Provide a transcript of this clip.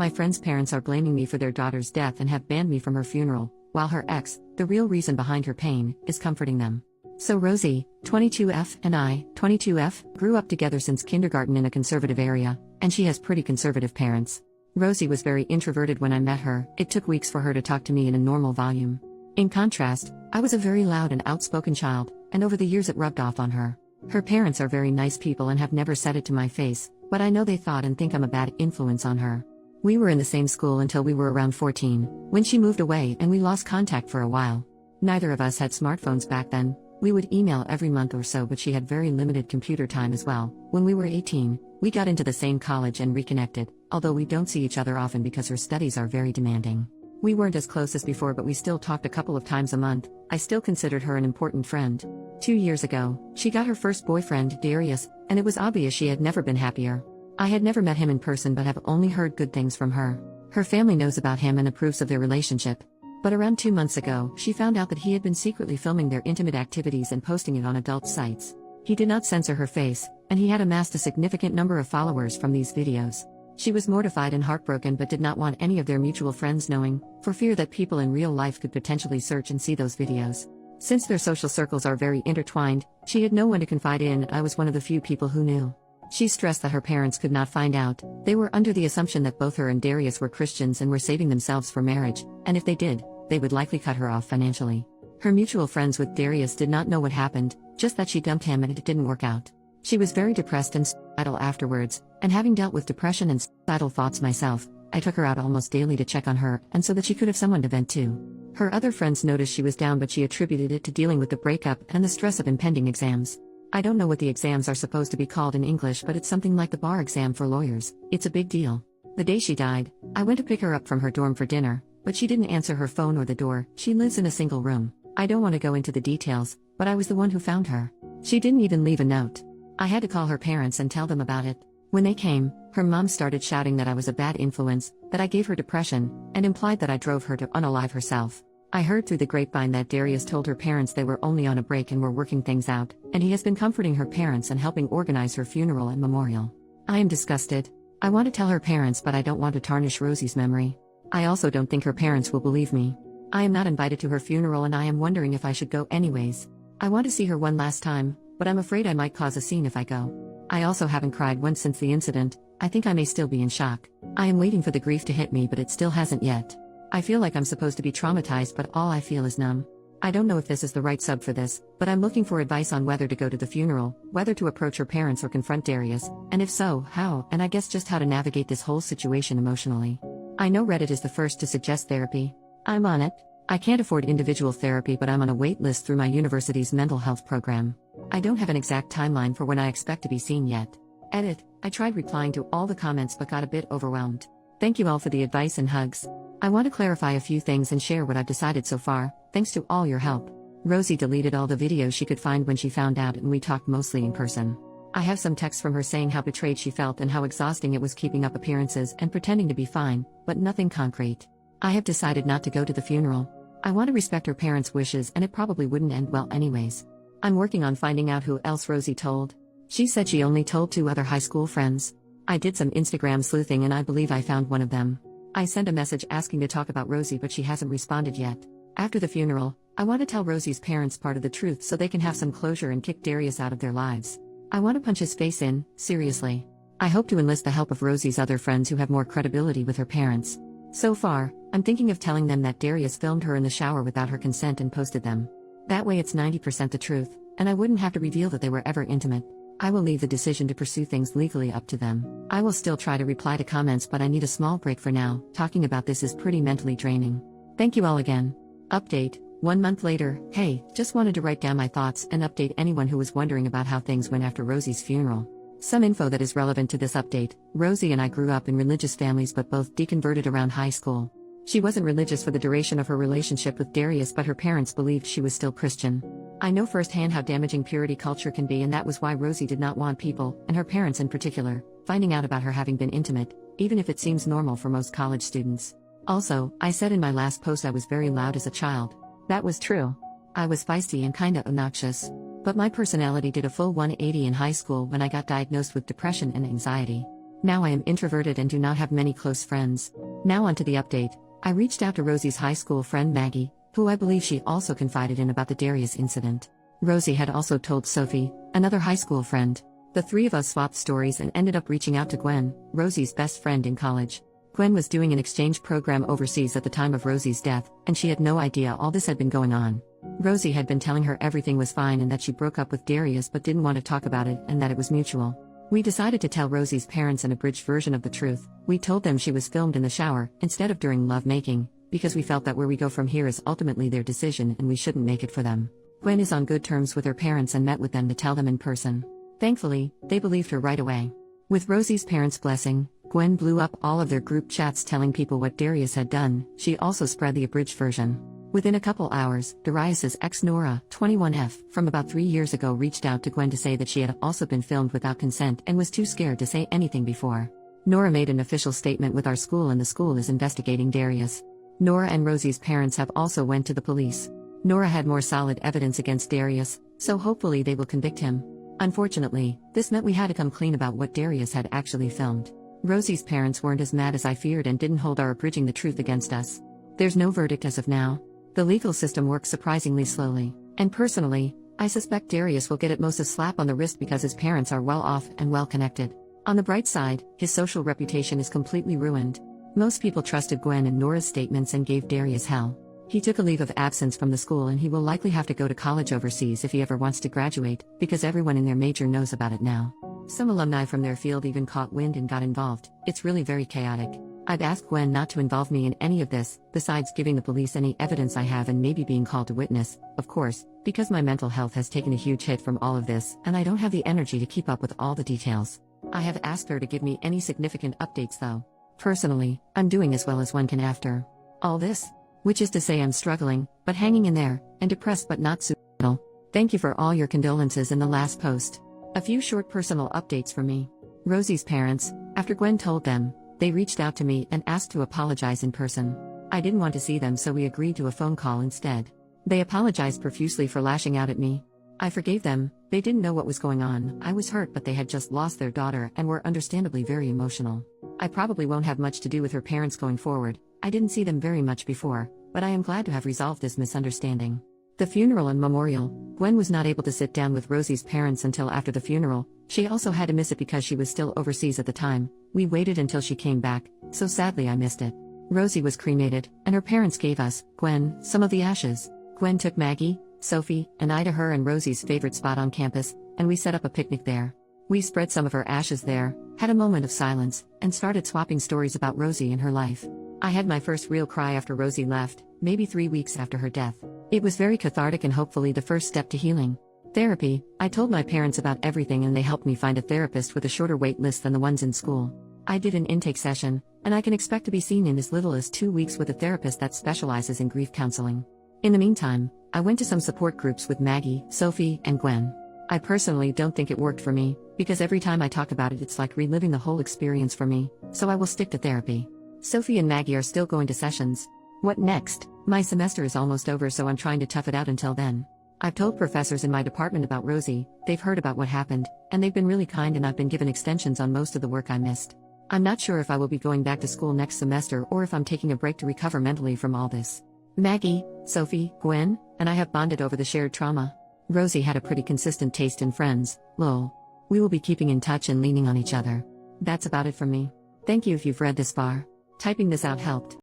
My friend's parents are blaming me for their daughter's death and have banned me from her funeral, while her ex, the real reason behind her pain, is comforting them. So Rosie, 22F, and I, 22F, grew up together since kindergarten in a conservative area, and she has pretty conservative parents. Rosie was very introverted when I met her. It took weeks for her to talk to me in a normal volume. In contrast, I was a very loud and outspoken child, and over the years it rubbed off on her. Her parents are very nice people and have never said it to my face, but I know they thought and think I'm a bad influence on her. We were in the same school until we were around 14, when she moved away and we lost contact for a while. Neither of us had smartphones back then. We would email every month or so, but she had very limited computer time as well. When we were 18, we got into the same college and reconnected, although we don't see each other often because her studies are very demanding. We weren't as close as before, but we still talked a couple of times a month. I still considered her an important friend. 2 years ago, she got her first boyfriend, Darius, and it was obvious she had never been happier. I had never met him in person but have only heard good things from her. Her family knows about him and approves of their relationship. But around 2 months ago, she found out that he had been secretly filming their intimate activities and posting it on adult sites. He did not censor her face, and he had amassed a significant number of followers from these videos. She was mortified and heartbroken but did not want any of their mutual friends knowing, for fear that people in real life could potentially search and see those videos. Since their social circles are very intertwined, she had no one to confide in. I was one of the few people who knew. She stressed that her parents could not find out. They were under the assumption that both her and Darius were Christians and were saving themselves for marriage, and if they did, they would likely cut her off financially. Her mutual friends with Darius did not know what happened, just that she dumped him and it didn't work out. She was very depressed and suicidal afterwards, and having dealt with depression and suicidal thoughts myself, I took her out almost daily to check on her, and so that she could have someone to vent to. Her other friends noticed she was down, but she attributed it to dealing with the breakup and the stress of impending exams. I don't know what the exams are supposed to be called in English, but it's something like the bar exam for lawyers. It's a big deal. The day she died, I went to pick her up from her dorm for dinner, but she didn't answer her phone or the door. She lives in a single room. I don't want to go into the details, but I was the one who found her. She didn't even leave a note. I had to call her parents and tell them about it. When they came, her mom started shouting that I was a bad influence, that I gave her depression, and implied that I drove her to unalive herself. I heard through the grapevine that Darius told her parents they were only on a break and were working things out, and he has been comforting her parents and helping organize her funeral and memorial. I am disgusted. I want to tell her parents, but I don't want to tarnish Rosie's memory. I also don't think her parents will believe me. I am not invited to her funeral and I am wondering if I should go anyways. I want to see her one last time, but I'm afraid I might cause a scene if I go. I also haven't cried once since the incident. I think I may still be in shock. I am waiting for the grief to hit me, but it still hasn't yet. I feel like I'm supposed to be traumatized, but all I feel is numb. I don't know if this is the right sub for this, but I'm looking for advice on whether to go to the funeral, whether to approach her parents or confront Darius, and if so, how, and I guess just how to navigate this whole situation emotionally. I know Reddit is the first to suggest therapy. I'm on it. I can't afford individual therapy, but I'm on a wait list through my university's mental health program. I don't have an exact timeline for when I expect to be seen yet. Edit. I tried replying to all the comments but got a bit overwhelmed. Thank you all for the advice and hugs. I want to clarify a few things and share what I've decided so far, thanks to all your help. Rosie deleted all the videos she could find when she found out, and we talked mostly in person. I have some texts from her saying how betrayed she felt and how exhausting it was keeping up appearances and pretending to be fine, but nothing concrete. I have decided not to go to the funeral. I want to respect her parents' wishes, and it probably wouldn't end well anyways. I'm working on finding out who else Rosie told. She said she only told 2 other high school friends. I did some Instagram sleuthing and I believe I found one of them. I sent a message asking to talk about Rosie, but she hasn't responded yet. After the funeral, I want to tell Rosie's parents part of the truth so they can have some closure and kick Darius out of their lives. I want to punch his face in, seriously. I hope to enlist the help of Rosie's other friends who have more credibility with her parents. So far, I'm thinking of telling them that Darius filmed her in the shower without her consent and posted them. That way it's 90% the truth, and I wouldn't have to reveal that they were ever intimate. I will leave the decision to pursue things legally up to them. I will still try to reply to comments, but I need a small break for now. Talking about this is pretty mentally draining. Thank you all again. Update. 1 month later. Hey, just wanted to write down my thoughts and update anyone who was wondering about how things went after Rosie's funeral. Some info that is relevant to this update. Rosie and I grew up in religious families but both deconverted around high school. She wasn't religious for the duration of her relationship with Darius, but her parents believed she was still Christian. I know firsthand how damaging purity culture can be, and that was why Rosie did not want people, and her parents in particular, finding out about her having been intimate, even if it seems normal for most college students. Also, I said in my last post I was very loud as a child. That was true. I was feisty and kinda obnoxious. But my personality did a full 180 in high school when I got diagnosed with depression and anxiety. Now I am introverted and do not have many close friends. Now onto the update. I reached out to Rosie's high school friend Maggie, who I believe she also confided in about the Darius incident. Rosie had also told Sophie, another high school friend. The three of us swapped stories and ended up reaching out to Gwen, Rosie's best friend in college. Gwen was doing an exchange program overseas at the time of Rosie's death, and she had no idea all this had been going on. Rosie had been telling her everything was fine and that she broke up with Darius but didn't want to talk about it and that it was mutual. We decided to tell Rosie's parents an abridged version of the truth. We told them she was filmed in the shower, instead of during lovemaking, because we felt that where we go from here is ultimately their decision and we shouldn't make it for them. Gwen is on good terms with her parents and met with them to tell them in person. Thankfully, they believed her right away. With Rosie's parents' blessing, Gwen blew up all of their group chats telling people what Darius had done. She also spread the abridged version. Within a couple hours, Darius's ex Nora, 21F, from about 3 years ago reached out to Gwen to say that she had also been filmed without consent and was too scared to say anything before. Nora made an official statement with our school and the school is investigating Darius. Nora and Rosie's parents have also went to the police. Nora had more solid evidence against Darius, so hopefully they will convict him. Unfortunately, this meant we had to come clean about what Darius had actually filmed. Rosie's parents weren't as mad as I feared and didn't hold our abridging the truth against us. There's no verdict as of now. The legal system works surprisingly slowly, and personally, I suspect Darius will get at most a slap on the wrist because his parents are well off and well connected. On the bright side, his social reputation is completely ruined. Most people trusted Gwen and Nora's statements and gave Darius hell. He took a leave of absence from the school and he will likely have to go to college overseas if he ever wants to graduate, because everyone in their major knows about it now. Some alumni from their field even caught wind and got involved. It's really very chaotic. I've asked Gwen not to involve me in any of this, besides giving the police any evidence I have and maybe being called to witness, of course, because my mental health has taken a huge hit from all of this and I don't have the energy to keep up with all the details. I have asked her to give me any significant updates though. Personally, I'm doing as well as one can after all this. Which is to say I'm struggling, but hanging in there, and depressed but not suicidal. Thank you for all your condolences in the last post. A few short personal updates from me. Rosie's parents, after Gwen told them, they reached out to me and asked to apologize in person. I didn't want to see them so we agreed to a phone call instead. They apologized profusely for lashing out at me. I forgave them. They didn't know what was going on. I was hurt but they had just lost their daughter and were understandably very emotional. I probably won't have much to do with her parents going forward. I didn't see them very much before, but I am glad to have resolved this misunderstanding. The funeral and memorial. Gwen was not able to sit down with Rosie's parents until after the funeral. She also had to miss it because she was still overseas at the time. We waited until she came back, so sadly I missed it. Rosie was cremated, and her parents gave us, Gwen, some of the ashes. Gwen took Maggie, Sophie, and I to her and Rosie's favorite spot on campus, and we set up a picnic there. We spread some of her ashes there, had a moment of silence, and started swapping stories about Rosie and her life. I had my first real cry after Rosie left, maybe 3 weeks after her death. It was very cathartic and hopefully the first step to healing. Therapy. I told my parents about everything and they helped me find a therapist with a shorter wait list than the ones in school. I did an intake session, and I can expect to be seen in as little as 2 weeks with a therapist that specializes in grief counseling. In the meantime, I went to some support groups with Maggie, Sophie, and Gwen. I personally don't think it worked for me, because every time I talk about it it's like reliving the whole experience for me, so I will stick to therapy. Sophie and Maggie are still going to sessions. What next? My semester is almost over so I'm trying to tough it out until then. I've told professors in my department about Rosie, they've heard about what happened, and they've been really kind and I've been given extensions on most of the work I missed. I'm not sure if I will be going back to school next semester or if I'm taking a break to recover mentally from all this. Maggie, Sophie, Gwen, and I have bonded over the shared trauma. Rosie had a pretty consistent taste in friends, lol. We will be keeping in touch and leaning on each other. That's about it from me. Thank you if you've read this far. Typing this out helped.